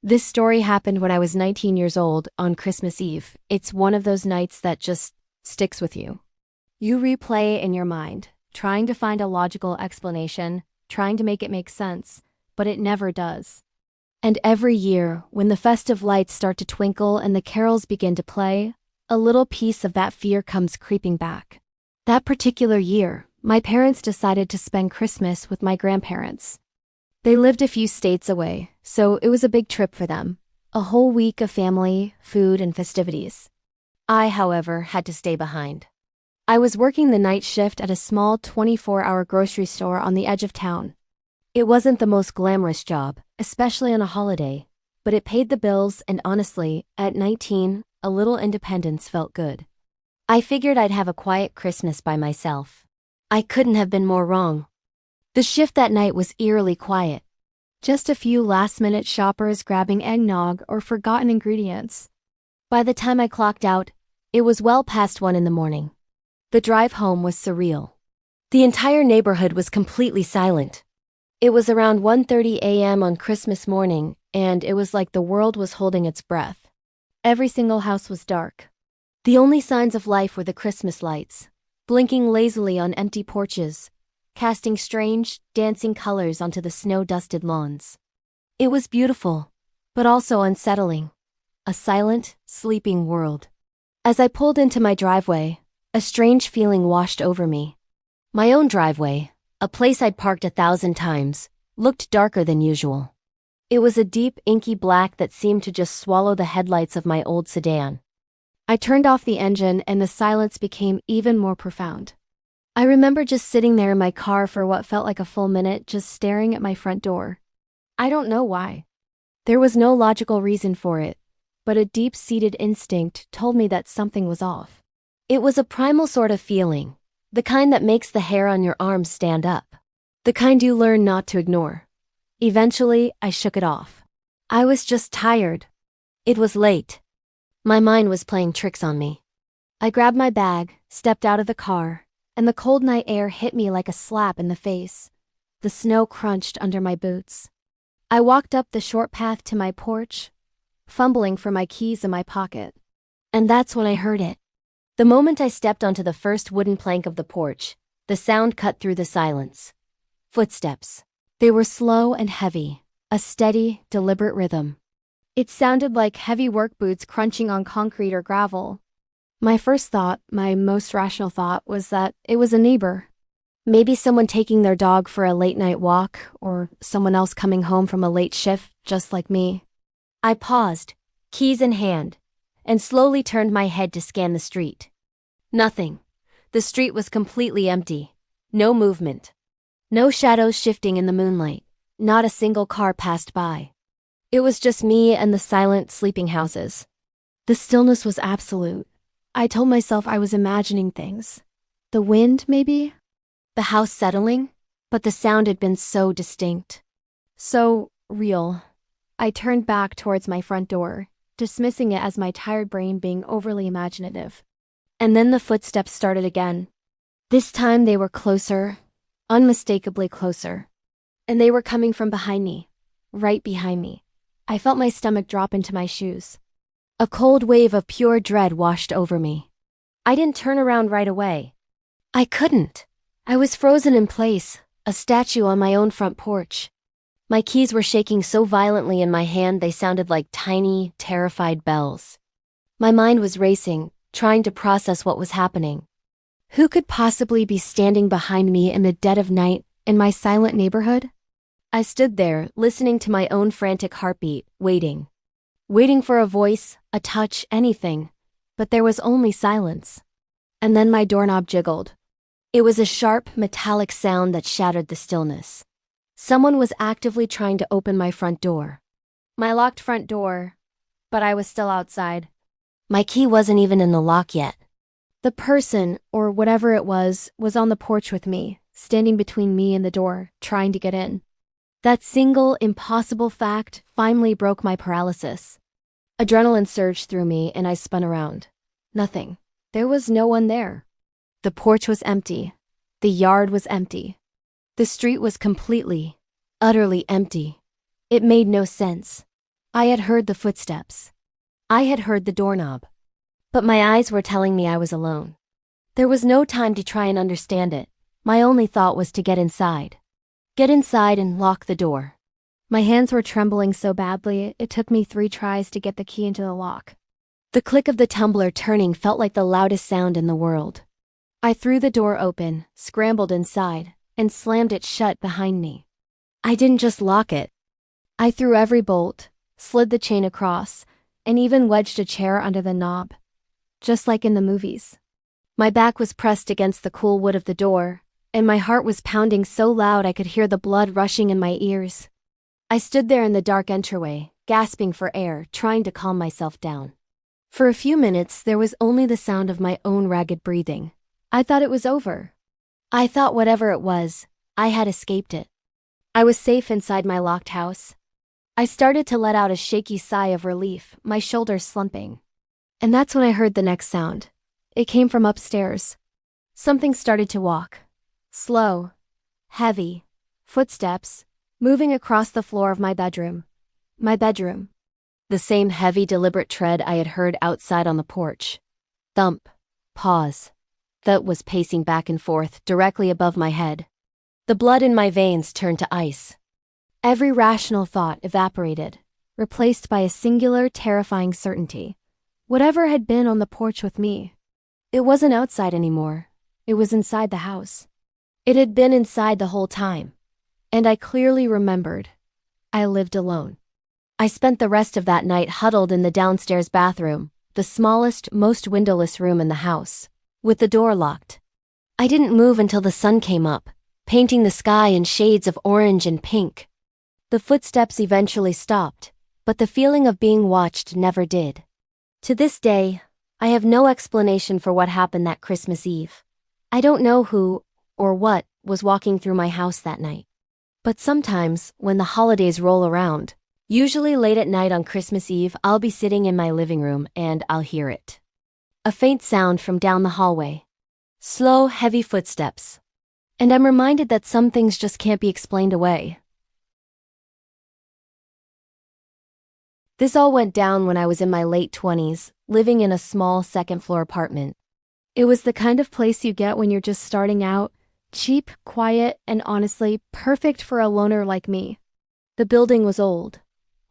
This story happened when I was 19 years old on Christmas Eve. It's one of those nights that just sticks with you. You replay it in your mind, trying to find a logical explanation, trying to make it make sense, but it never does. And every year, when the festive lights start to twinkle and the carols begin to play, a little piece of that fear comes creeping back. That particular year, my parents decided to spend Christmas with my grandparents. They lived a few states away, so it was a big trip for them. A whole week of family, food, and festivities. I, however, had to stay behind. I was working the night shift at a small 24-hour grocery store on the edge of town. It wasn't the most glamorous job, especially on a holiday, but it paid the bills and honestly, at 19, a little independence felt good. I figured I'd have a quiet Christmas by myself. I couldn't have been more wrong. The shift that night was eerily quiet. Just a few last-minute shoppers grabbing eggnog or forgotten ingredients. By the time I clocked out, it was well past 1 in the morning. The drive home was surreal. The entire neighborhood was completely silent. It was around 1:30 a.m. on Christmas morning, and it was like the world was holding its breath. Every single house was dark. The only signs of life were the Christmas lights, blinking lazily on empty porches, casting strange, dancing colors onto the snow-dusted lawns. It was beautiful, but also unsettling. A silent, sleeping world. As I pulled into my driveway, a strange feeling washed over me. My own driveway, a place I'd parked 1,000 times, looked darker than usual. It was a deep, inky black that seemed to just swallow the headlights of my old sedan. I turned off the engine and the silence became even more profound. I remember just sitting there in my car for what felt like a full minute, just staring at my front door. I don't know why. There was no logical reason for it, but a deep-seated instinct told me that something was off. It was a primal sort of feeling, the kind that makes the hair on your arms stand up. The kind you learn not to ignore. Eventually, I shook it off. I was just tired. It was late. My mind was playing tricks on me. I grabbed my bag, stepped out of the car, and the cold night air hit me like a slap in the face. The snow crunched under my boots. I walked up the short path to my porch, fumbling for my keys in my pocket. And that's when I heard it. The moment I stepped onto the first wooden plank of the porch, the sound cut through the silence. Footsteps. They were slow and heavy, a steady, deliberate rhythm. It sounded like heavy work boots crunching on concrete or gravel. My first thought, my most rational thought, was that it was a neighbor. Maybe someone taking their dog for a late-night walk, or someone else coming home from a late shift, just like me. I paused, keys in hand, and slowly turned my head to scan the street. Nothing. The street was completely empty. No movement. No shadows shifting in the moonlight. Not a single car passed by. It was just me and the silent, sleeping houses. The stillness was absolute. I told myself I was imagining things. The wind, maybe? The house settling? But the sound had been so distinct. So real. I turned back towards my front door, dismissing it as my tired brain being overly imaginative. And then the footsteps started again. This time they were closer, unmistakably closer. And they were coming from behind me, right behind me. I felt my stomach drop into my shoes. A cold wave of pure dread washed over me. I didn't turn around right away. I couldn't. I was frozen in place, a statue on my own front porch. My keys were shaking so violently in my hand they sounded like tiny, terrified bells. My mind was racing, trying to process what was happening. Who could possibly be standing behind me in the dead of night in my silent neighborhood? I stood there, listening to my own frantic heartbeat, waiting. Waiting for a voice, a touch, anything. But there was only silence. And then my doorknob jiggled. It was a sharp, metallic sound that shattered the stillness. Someone was actively trying to open my front door. My locked front door, but I was still outside. My key wasn't even in the lock yet. The person, or whatever it was on the porch with me, standing between me and the door, trying to get in. That single, impossible fact finally broke my paralysis. Adrenaline surged through me and I spun around. Nothing. There was no one there. The porch was empty. The yard was empty. The street was completely, utterly empty. It made no sense. I had heard the footsteps. I had heard the doorknob. But my eyes were telling me I was alone. There was no time to try and understand it. My only thought was to get inside. Get inside and lock the door. My hands were trembling so badly, it took me 3 tries to get the key into the lock. The click of the tumbler turning felt like the loudest sound in the world. I threw the door open, scrambled inside, and slammed it shut behind me. I didn't just lock it. I threw every bolt, slid the chain across, and even wedged a chair under the knob. Just like in the movies. My back was pressed against the cool wood of the door, and my heart was pounding so loud I could hear the blood rushing in my ears. I stood there in the dark entryway, gasping for air, trying to calm myself down. For a few minutes, there was only the sound of my own ragged breathing. I thought it was over. I thought whatever it was, I had escaped it. I was safe inside my locked house. I started to let out a shaky sigh of relief, my shoulders slumping. And that's when I heard the next sound. It came from upstairs. Something started to walk. Slow, heavy, footsteps, moving across the floor of my bedroom. My bedroom. The same heavy, deliberate tread I had heard outside on the porch. Thump. Pause. That was pacing back and forth, directly above my head. The blood in my veins turned to ice. Every rational thought evaporated, replaced by a singular, terrifying certainty. Whatever had been on the porch with me, it wasn't outside anymore. It was inside the house. It had been inside the whole time. And I clearly remembered. I lived alone. I spent the rest of that night huddled in the downstairs bathroom, the smallest, most windowless room in the house, with the door locked. I didn't move until the sun came up, painting the sky in shades of orange and pink. The footsteps eventually stopped, but the feeling of being watched never did. To this day, I have no explanation for what happened that Christmas Eve. I don't know who or what was walking through my house that night. But sometimes, when the holidays roll around, usually late at night on Christmas Eve, I'll be sitting in my living room and I'll hear it. A faint sound from down the hallway. Slow, heavy footsteps. And I'm reminded that some things just can't be explained away. This all went down when I was in my late 20s, living in a small second-floor apartment. It was the kind of place you get when you're just starting out, cheap, quiet, and honestly, perfect for a loner like me. The building was old,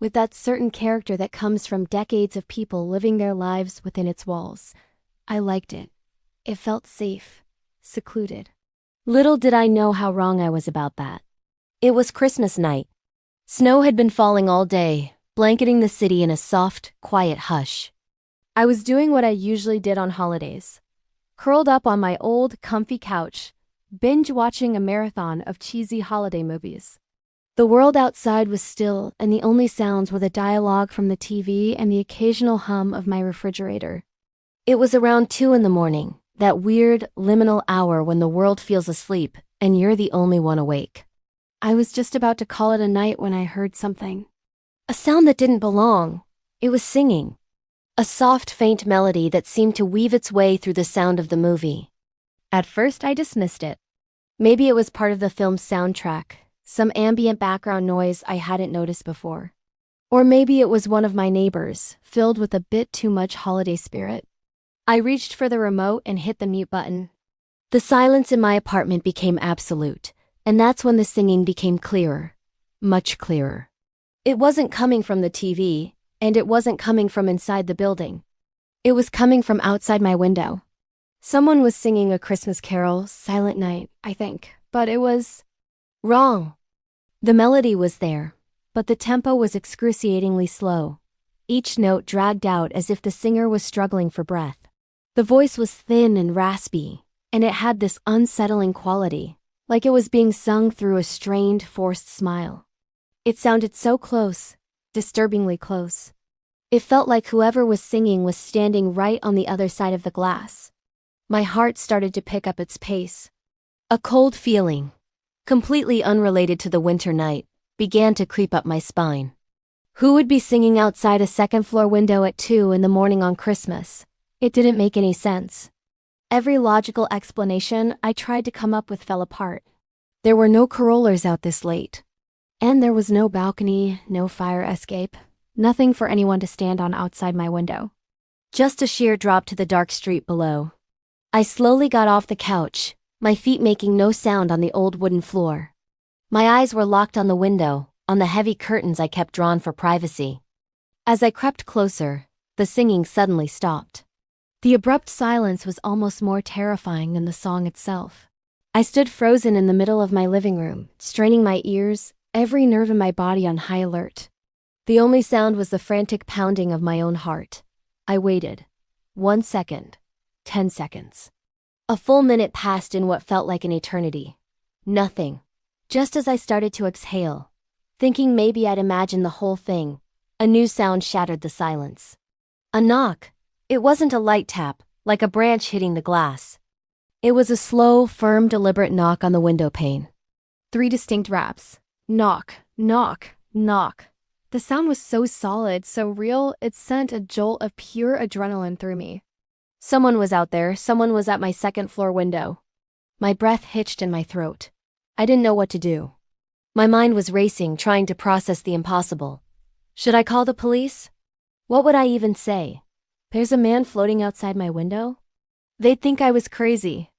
with that certain character that comes from decades of people living their lives within its walls. I liked it. It felt safe, secluded. Little did I know how wrong I was about that. It was Christmas night. Snow had been falling all day, blanketing the city in a soft, quiet hush. I was doing what I usually did on holidays. Curled up on my old, comfy couch, binge-watching a marathon of cheesy holiday movies. The world outside was still, and the only sounds were the dialogue from the TV and the occasional hum of my refrigerator. It was around 2 in the morning, that weird, liminal hour when the world feels asleep and you're the only one awake. I was just about to call it a night when I heard something. A sound that didn't belong. It was singing. A soft, faint melody that seemed to weave its way through the sound of the movie. At first, I dismissed it. Maybe it was part of the film's soundtrack, some ambient background noise I hadn't noticed before. Or maybe it was one of my neighbors, filled with a bit too much holiday spirit. I reached for the remote and hit the mute button. The silence in my apartment became absolute, and that's when the singing became clearer. Much clearer. It wasn't coming from the TV, and it wasn't coming from inside the building. It was coming from outside my window. Someone was singing a Christmas carol, Silent Night, I think, but it was wrong. The melody was there, but the tempo was excruciatingly slow. Each note dragged out as if the singer was struggling for breath. The voice was thin and raspy, and it had this unsettling quality, like it was being sung through a strained, forced smile. It sounded so close, disturbingly close. It felt like whoever was singing was standing right on the other side of the glass. My heart started to pick up its pace. A cold feeling, completely unrelated to the winter night, began to creep up my spine. Who would be singing outside a second-floor window at 2 in the morning on Christmas? It didn't make any sense. Every logical explanation I tried to come up with fell apart. There were no carollers out this late. And there was no balcony, no fire escape, Nothing for anyone to stand on outside my window. Just a sheer drop to the dark street below. I slowly got off the couch, my feet making no sound on the old wooden floor. My eyes were locked on the window, on the heavy curtains I kept drawn for privacy. As I crept closer, the singing suddenly stopped. The abrupt silence was almost more terrifying than the song itself. I stood frozen in the middle of my living room, straining my ears, every nerve in my body on high alert. The only sound was the frantic pounding of my own heart. I waited. 1 second. 10 seconds. A full minute passed in what felt like an eternity. Nothing. Just as I started to exhale, thinking maybe I'd imagined the whole thing, a new sound shattered the silence. A knock. It wasn't a light tap, like a branch hitting the glass. It was a slow, firm, deliberate knock on the window pane. 3 distinct raps. Knock, knock, knock. The sound was so solid, so real, it sent a jolt of pure adrenaline through me. Someone was out there, someone was at my second-floor window. My breath hitched in my throat. I didn't know what to do. My mind was racing, trying to process the impossible. Should I call the police? What would I even say? There's a man floating outside my window? They'd think I was crazy.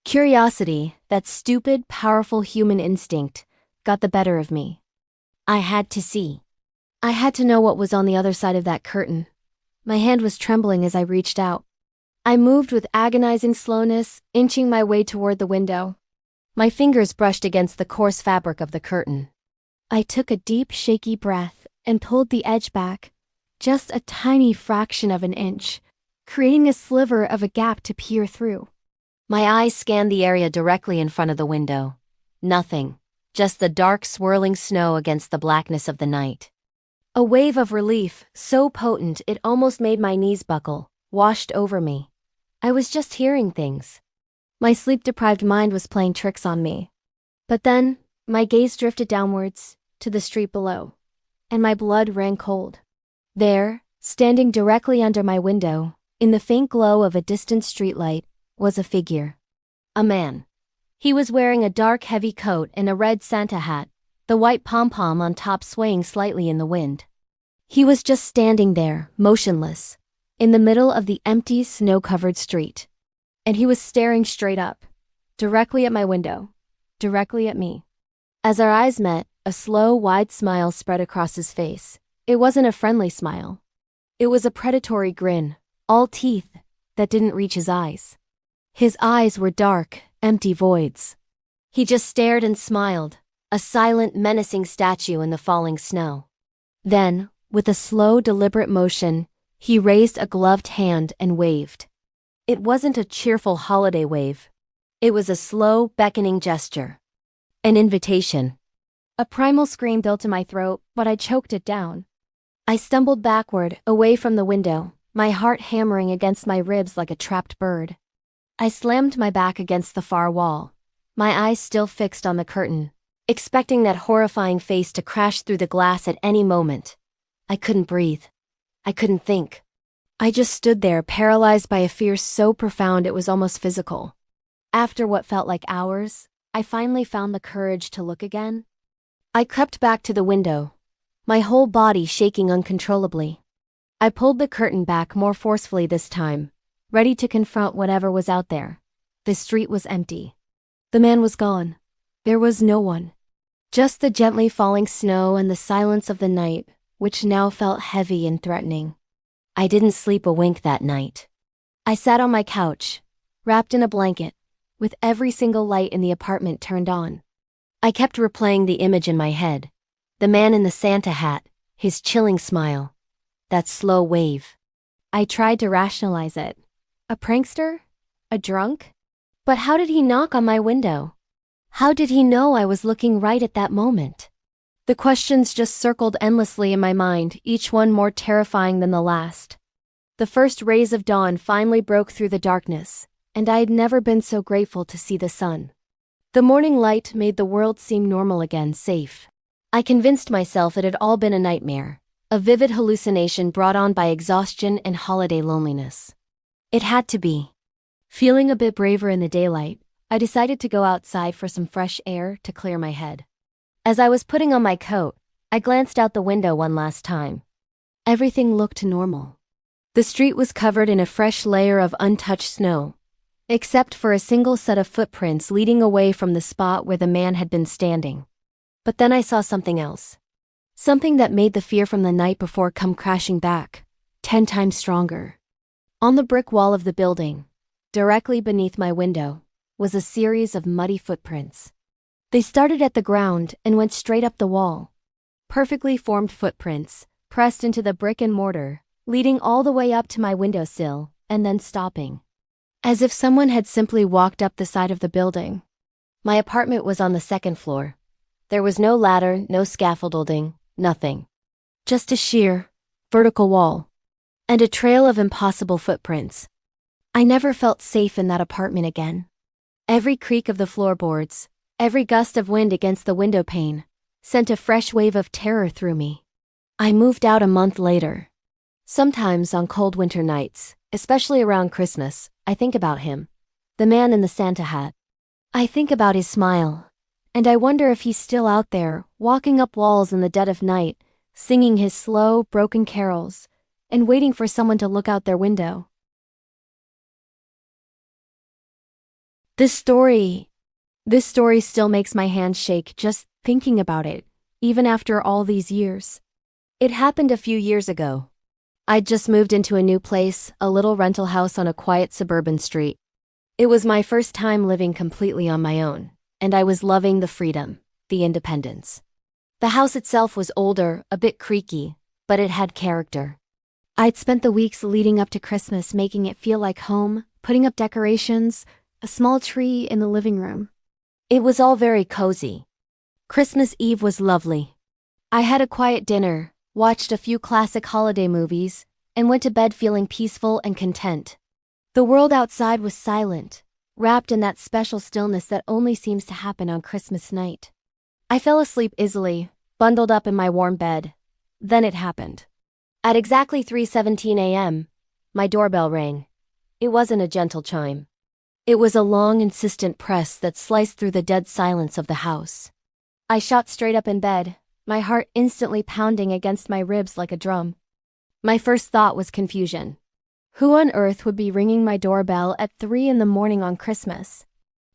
Curiosity, that stupid, powerful human instinct, got the better of me. I had to see. I had to know what was on the other side of that curtain. My hand was trembling as I reached out. I moved with agonizing slowness, inching my way toward the window. My fingers brushed against the coarse fabric of the curtain. I took a deep, shaky breath and pulled the edge back, just a tiny fraction of an inch, creating a sliver of a gap to peer through. My eyes scanned the area directly in front of the window. Nothing, just the dark, swirling snow against the blackness of the night. A wave of relief, so potent it almost made my knees buckle, washed over me. I was just hearing things. My sleep-deprived mind was playing tricks on me. But then, my gaze drifted downwards, to the street below, and my blood ran cold. There, standing directly under my window, in the faint glow of a distant streetlight, was a figure. A man. He was wearing a dark, heavy coat and a red Santa hat, the white pom-pom on top swaying slightly in the wind. He was just standing there, motionless, in the middle of the empty, snow-covered street. And he was staring straight up, directly at my window, directly at me. As our eyes met, a slow, wide smile spread across his face. It wasn't a friendly smile. It was a predatory grin, all teeth, that didn't reach his eyes. His eyes were dark, empty voids. He just stared and smiled, a silent, menacing statue in the falling snow. Then, with a slow, deliberate motion, he raised a gloved hand and waved. It wasn't a cheerful holiday wave. It was a slow, beckoning gesture. An invitation. A primal scream built in my throat, but I choked it down. I stumbled backward, away from the window, my heart hammering against my ribs like a trapped bird. I slammed my back against the far wall, my eyes still fixed on the curtain, expecting that horrifying face to crash through the glass at any moment. I couldn't breathe. I couldn't think. I just stood there, paralyzed by a fear so profound it was almost physical. After what felt like hours, I finally found the courage to look again. I crept back to the window, my whole body shaking uncontrollably. I pulled the curtain back more forcefully this time, ready to confront whatever was out there. The street was empty. The man was gone. There was no one. Just the gently falling snow and the silence of the night, which now felt heavy and threatening. I didn't sleep a wink that night. I sat on my couch, wrapped in a blanket, with every single light in the apartment turned on. I kept replaying the image in my head. The man in the Santa hat, his chilling smile, that slow wave. I tried to rationalize it. A prankster? A drunk? But how did he knock on my window? How did he know I was looking right at that moment? The questions just circled endlessly in my mind, each one more terrifying than the last. The first rays of dawn finally broke through the darkness, and I had never been so grateful to see the sun. The morning light made the world seem normal again, safe. I convinced myself it had all been a nightmare, a vivid hallucination brought on by exhaustion and holiday loneliness. It had to be. Feeling a bit braver in the daylight, I decided to go outside for some fresh air to clear my head. As I was putting on my coat, I glanced out the window one last time. Everything looked normal. The street was covered in a fresh layer of untouched snow, except for a single set of footprints leading away from the spot where the man had been standing. But then I saw something else. Something that made the fear from the night before come crashing back, 10 times stronger. On the brick wall of the building, directly beneath my window, was a series of muddy footprints. They started at the ground and went straight up the wall. Perfectly formed footprints, pressed into the brick and mortar, leading all the way up to my windowsill, and then stopping. As if someone had simply walked up the side of the building. My apartment was on the second floor. There was no ladder, no scaffolding, nothing. Just a sheer, vertical wall. And a trail of impossible footprints. I never felt safe in that apartment again. Every creak of the floorboards, every gust of wind against the window pane, sent a fresh wave of terror through me. I moved out a month later. Sometimes on cold winter nights, especially around Christmas, I think about him, the man in the Santa hat. I think about his smile, and I wonder if he's still out there, walking up walls in the dead of night, singing his slow, broken carols, and waiting for someone to look out their window. This story still makes my hands shake just thinking about it, even after all these years. It happened a few years ago. I'd just moved into a new place, a little rental house on a quiet suburban street. It was my first time living completely on my own, and I was loving the freedom, the independence. The house itself was older, a bit creaky, but it had character. I'd spent the weeks leading up to Christmas making it feel like home, putting up decorations, a small tree in the living room. It was all very cozy. Christmas Eve was lovely. I had a quiet dinner, watched a few classic holiday movies, and went to bed feeling peaceful and content. The world outside was silent, wrapped in that special stillness that only seems to happen on Christmas night. I fell asleep easily, bundled up in my warm bed. Then it happened. At exactly 3:17 a.m., my doorbell rang. It wasn't a gentle chime. It was a long, insistent press that sliced through the dead silence of the house. I shot straight up in bed, my heart instantly pounding against my ribs like a drum. My first thought was confusion. Who on earth would be ringing my doorbell at 3 in the morning on Christmas?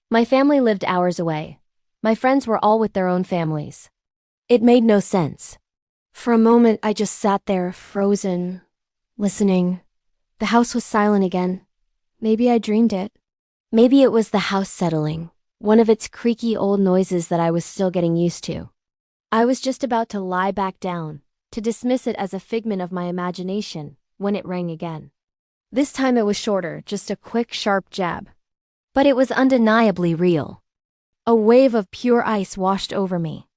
My family lived hours away. My friends were all with their own families. It made no sense. For a moment, I just sat there, frozen, listening. The house was silent again. Maybe I dreamed it. Maybe it was the house settling, one of its creaky old noises that I was still getting used to. I was just about to lie back down, to dismiss it as a figment of my imagination, when it rang again. This time it was shorter, just a quick, sharp jab. But it was undeniably real. A wave of pure ice washed over me.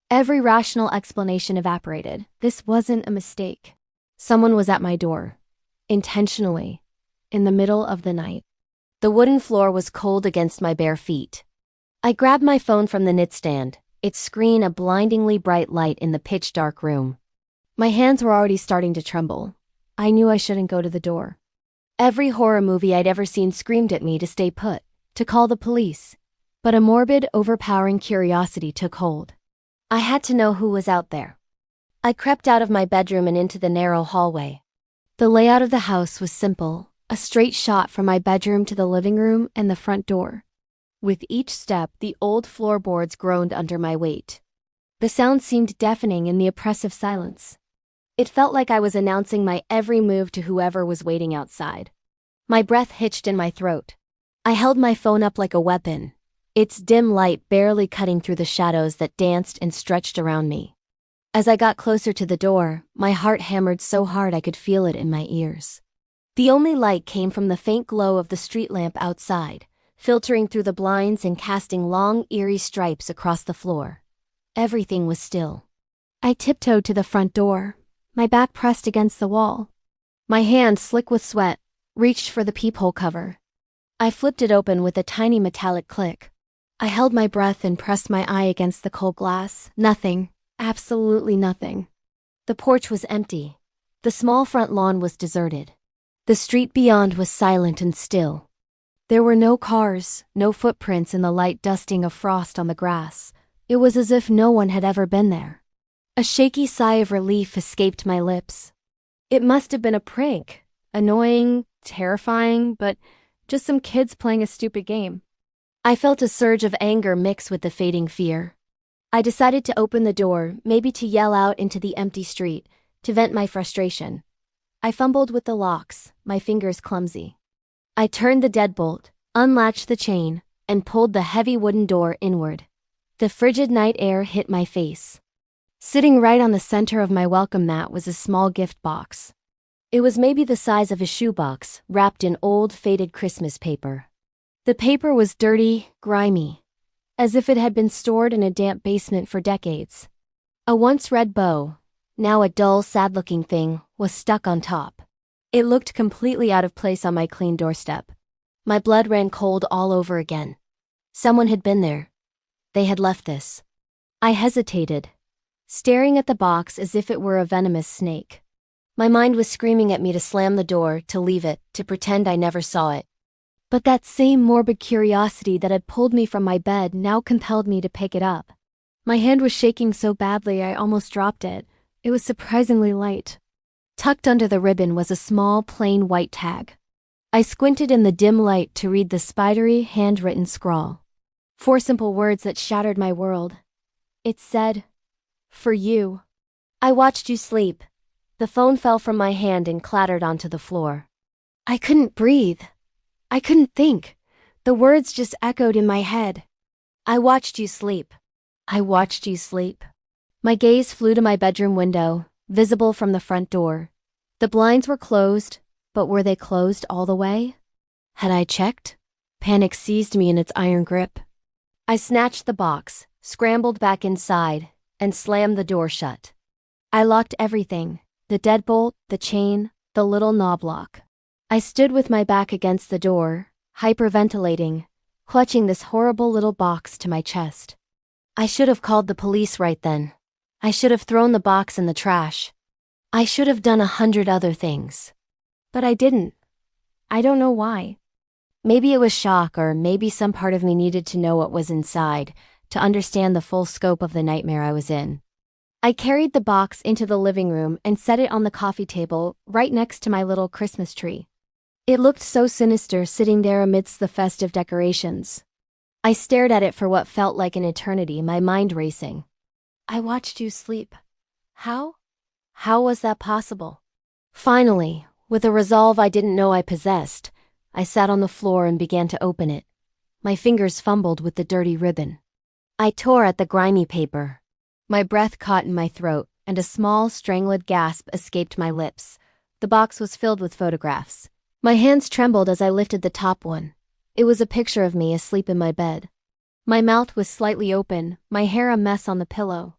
Every rational explanation evaporated. This wasn't a mistake. Someone was at my door. Intentionally. In the middle of the night. The wooden floor was cold against my bare feet. I grabbed my phone from the nightstand, its screen a blindingly bright light in the pitch-dark room. My hands were already starting to tremble. I knew I shouldn't go to the door. Every horror movie I'd ever seen screamed at me to stay put, to call the police. But a morbid, overpowering curiosity took hold. I had to know who was out there. I crept out of my bedroom and into the narrow hallway. The layout of the house was simple, a straight shot from my bedroom to the living room and the front door. With each step, the old floorboards groaned under my weight. The sound seemed deafening in the oppressive silence. It felt like I was announcing my every move to whoever was waiting outside. My breath hitched in my throat. I held my phone up like a weapon, its dim light barely cutting through the shadows that danced and stretched around me. As I got closer to the door, my heart hammered so hard I could feel it in my ears. The only light came from the faint glow of the street lamp outside, filtering through the blinds and casting long, eerie stripes across the floor. Everything was still. I tiptoed to the front door, my back pressed against the wall. My hand, slick with sweat, reached for the peephole cover. I flipped it open with a tiny metallic click. I held my breath and pressed my eye against the cold glass. Nothing. Absolutely nothing. The porch was empty. The small front lawn was deserted. The street beyond was silent and still. There were no cars, no footprints in the light dusting of frost on the grass. It was as if no one had ever been there. A shaky sigh of relief escaped my lips. It must have been a prank. Annoying, terrifying, but just some kids playing a stupid game. I felt a surge of anger mix with the fading fear. I decided to open the door, maybe to yell out into the empty street, to vent my frustration. I fumbled with the locks, my fingers clumsy. I turned the deadbolt, unlatched the chain, and pulled the heavy wooden door inward. The frigid night air hit my face. Sitting right on the center of my welcome mat was a small gift box. It was maybe the size of a shoebox, wrapped in old, faded Christmas paper. The paper was dirty, grimy, as if it had been stored in a damp basement for decades. A once red bow, now a dull, sad-looking thing, was stuck on top. It looked completely out of place on my clean doorstep. My blood ran cold all over again. Someone had been there. They had left this. I hesitated, staring at the box as if it were a venomous snake. My mind was screaming at me to slam the door, to leave it, to pretend I never saw it. But that same morbid curiosity that had pulled me from my bed now compelled me to pick it up. My hand was shaking so badly I almost dropped it. It was surprisingly light. Tucked under the ribbon was a small, plain white tag. I squinted in the dim light to read the spidery, handwritten scrawl. 4 simple words that shattered my world. It said, "For you." I watched you sleep. The phone fell from my hand and clattered onto the floor. I couldn't breathe. I couldn't think. The words just echoed in my head. I watched you sleep. I watched you sleep. My gaze flew to my bedroom window, visible from the front door. The blinds were closed, but were they closed all the way? Had I checked? Panic seized me in its iron grip. I snatched the box, scrambled back inside, and slammed the door shut. I locked everything, the deadbolt, the chain, the little knob lock. I stood with my back against the door, hyperventilating, clutching this horrible little box to my chest. I should have called the police right then. I should have thrown the box in the trash. I should have done 100 other things. But I didn't. I don't know why. Maybe it was shock, or maybe some part of me needed to know what was inside, to understand the full scope of the nightmare I was in. I carried the box into the living room and set it on the coffee table right next to my little Christmas tree. It looked so sinister sitting there amidst the festive decorations. I stared at it for what felt like an eternity, my mind racing. I watched you sleep. How? How was that possible? Finally, with a resolve I didn't know I possessed, I sat on the floor and began to open it. My fingers fumbled with the dirty ribbon. I tore at the grimy paper. My breath caught in my throat, and a small, strangled gasp escaped my lips. The box was filled with photographs. My hands trembled as I lifted the top one. It was a picture of me asleep in my bed. My mouth was slightly open, my hair a mess on the pillow.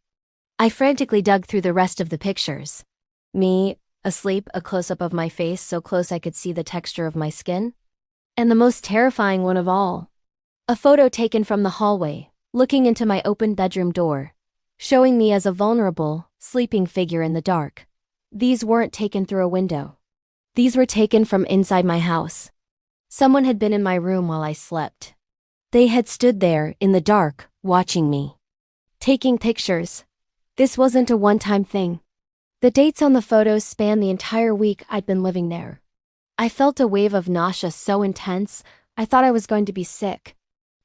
I frantically dug through the rest of the pictures. Me, asleep, a close-up of my face so close I could see the texture of my skin. And the most terrifying one of all. A photo taken from the hallway, looking into my open bedroom door, showing me as a vulnerable, sleeping figure in the dark. These weren't taken through a window. These were taken from inside my house. Someone had been in my room while I slept. They had stood there, in the dark, watching me. Taking pictures. This wasn't a one-time thing. The dates on the photos spanned the entire week I'd been living there. I felt a wave of nausea so intense, I thought I was going to be sick.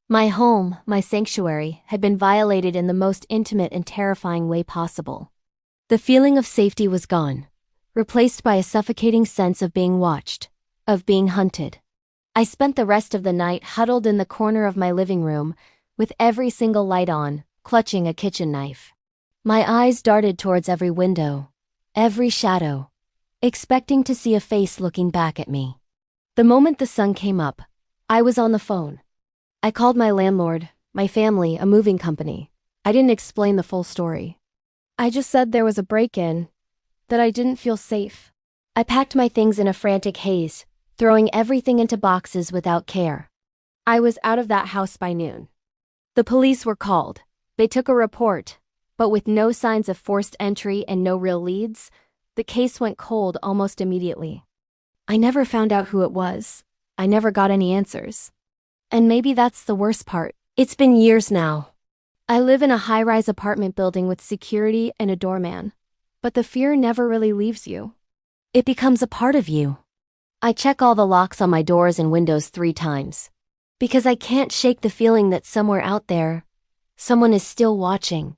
My home, my sanctuary, had been violated in the most intimate and terrifying way possible. The feeling of safety was gone, replaced by a suffocating sense of being watched, of being hunted. I spent the rest of the night huddled in the corner of my living room, with every single light on, clutching a kitchen knife. My eyes darted towards every window, every shadow, expecting to see a face looking back at me. The moment the sun came up, I was on the phone. I called my landlord, my family, a moving company. I didn't explain the full story. I just said there was a break-in, that I didn't feel safe. I packed my things in a frantic haze, throwing everything into boxes without care. I was out of that house by noon. The police were called. They took a report, but with no signs of forced entry and no real leads, the case went cold almost immediately. I never found out who it was. I never got any answers. And maybe that's the worst part. It's been years now. I live in a high-rise apartment building with security and a doorman, but the fear never really leaves you. It becomes a part of you. I check all the locks on my doors and windows 3 times. Because I can't shake the feeling that somewhere out there, someone is still watching.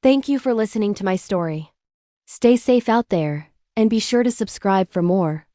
Thank you for listening to my story. Stay safe out there, and be sure to subscribe for more.